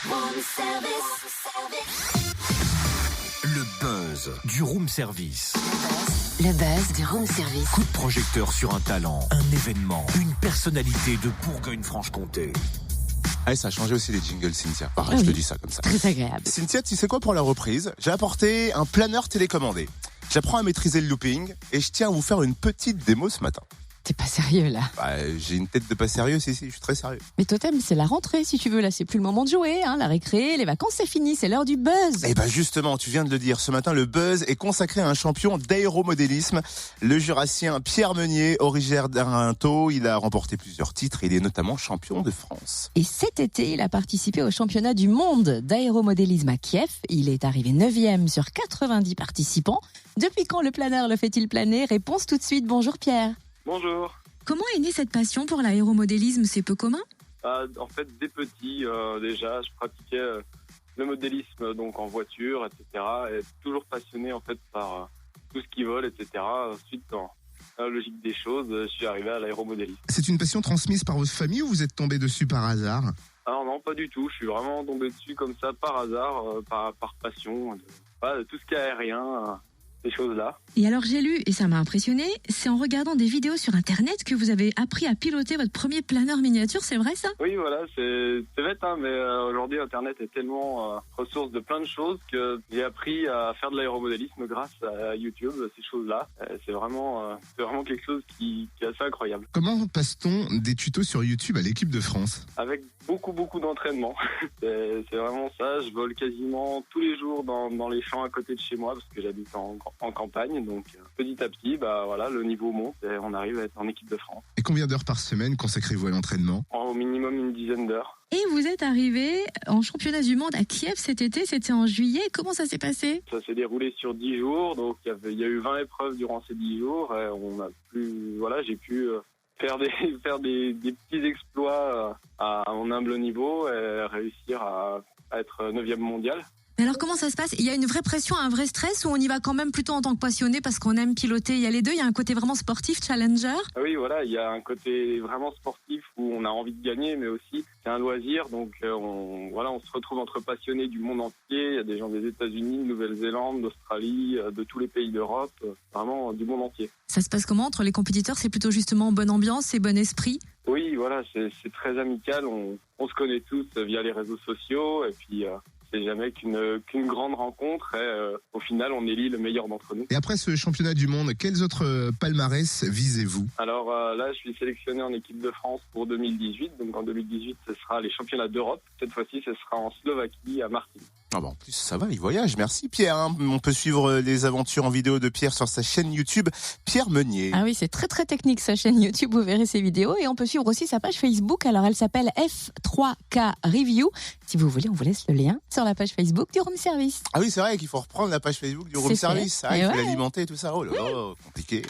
Le buzz du room service. Le buzz du room service. Coup de projecteur sur un talent, un événement, une personnalité de Bourgogne-Franche-Comté. Ah, ça a changé aussi les jingles, Cynthia. Pareil, je te dis ça comme ça. Très agréable. Cynthia, tu sais quoi pour la reprise? J'ai apporté un planeur télécommandé. J'apprends à maîtriser le looping et je tiens à vous faire une petite démo ce matin. T'es pas sérieux là? J'ai une tête de pas sérieux, si, je suis très sérieux. Mais Totem, c'est la rentrée si tu veux, là c'est plus le moment de jouer, la récré, les vacances c'est fini, c'est l'heure du buzz. Eh ben justement, tu viens de le dire, ce matin le buzz est consacré à un champion d'aéromodélisme, le Jurassien Pierre Meunier, originaire d'Arinto. Il a remporté plusieurs titres et il est notamment champion de France. Et cet été, il a participé au championnat du monde d'aéromodélisme à Kiev. Il est arrivé 9e sur 90 participants. Depuis quand le planeur le fait-il planer? Réponse tout de suite, bonjour Pierre. Bonjour. Comment est née cette passion pour l'aéromodélisme? C'est peu commun? En fait, dès petit, déjà, je pratiquais le modélisme donc en voiture, etc. Et toujours passionné en fait par tout ce qui vole, etc. Ensuite, dans la logique des choses, je suis arrivé à l'aéromodélisme. C'est une passion transmise par votre famille ou vous êtes tombé dessus par hasard? Alors non, pas du tout. Je suis vraiment tombé dessus comme ça par hasard, par passion, de tout ce qui est aérien. Ces choses-là. Et alors j'ai lu, et ça m'a impressionné, c'est en regardant des vidéos sur internet que vous avez appris à piloter votre premier planeur miniature, c'est vrai ça? Oui, voilà, c'est bête, mais aujourd'hui internet est tellement ressource de plein de choses que j'ai appris à faire de l'aéromodélisme grâce à YouTube, ces choses-là. C'est vraiment quelque chose qui est assez incroyable. Comment passe-t-on des tutos sur YouTube à l'équipe de France? Avec beaucoup d'entraînement. C'est vraiment ça, je vole quasiment tous les jours dans les champs à côté de chez moi parce que j'habite en campagne, donc petit à petit, le niveau monte et on arrive à être en équipe de France. Et combien d'heures par semaine consacrez-vous à l'entraînement? Au minimum une dizaine d'heures. Et vous êtes arrivé en championnat du monde à Kiev cet été, c'était en juillet, comment ça s'est passé? Ça s'est déroulé sur 10 jours, donc il y a eu 20 épreuves durant ces 10 jours et j'ai pu faire des petits exploits à mon humble niveau et réussir à être 9e mondial. Alors comment ça se passe? Il y a une vraie pression, un vrai stress ou on y va quand même plutôt en tant que passionné parce qu'on aime piloter? Il y a les deux, il y a un côté vraiment sportif, challenger? Oui, voilà, il y a un côté vraiment sportif où on a envie de gagner, mais aussi c'est un loisir, donc on se retrouve entre passionnés du monde entier. Il y a des gens des États-Unis, de Nouvelle-Zélande, d'Australie, de tous les pays d'Europe, vraiment du monde entier. Ça se passe comment entre les compétiteurs? C'est plutôt justement bonne ambiance et bon esprit? Oui, voilà, c'est très amical, on se connaît tous via les réseaux sociaux et puis... c'est jamais qu'une grande rencontre et au final on élit le meilleur d'entre nous. Et après ce championnat du monde, quels autres palmarès visez-vous? Alors là je suis sélectionné en équipe de France pour 2018, donc en 2018 ce sera les championnats d'Europe, cette fois-ci ce sera en Slovaquie à Martigny. En plus ça va, il voyage, merci Pierre. On peut suivre les aventures en vidéo de Pierre sur sa chaîne YouTube, Pierre Meunier. Ah oui, c'est très très technique sa chaîne YouTube, vous verrez ses vidéos et on peut suivre aussi sa page Facebook, alors elle s'appelle F3K Review. Si vous voulez, on vous laisse le lien sur la page Facebook du Room Service. Ah oui, c'est vrai qu'il faut reprendre la page Facebook du Room Service. Il faut l'alimenter et tout ça. Oh là là, compliqué.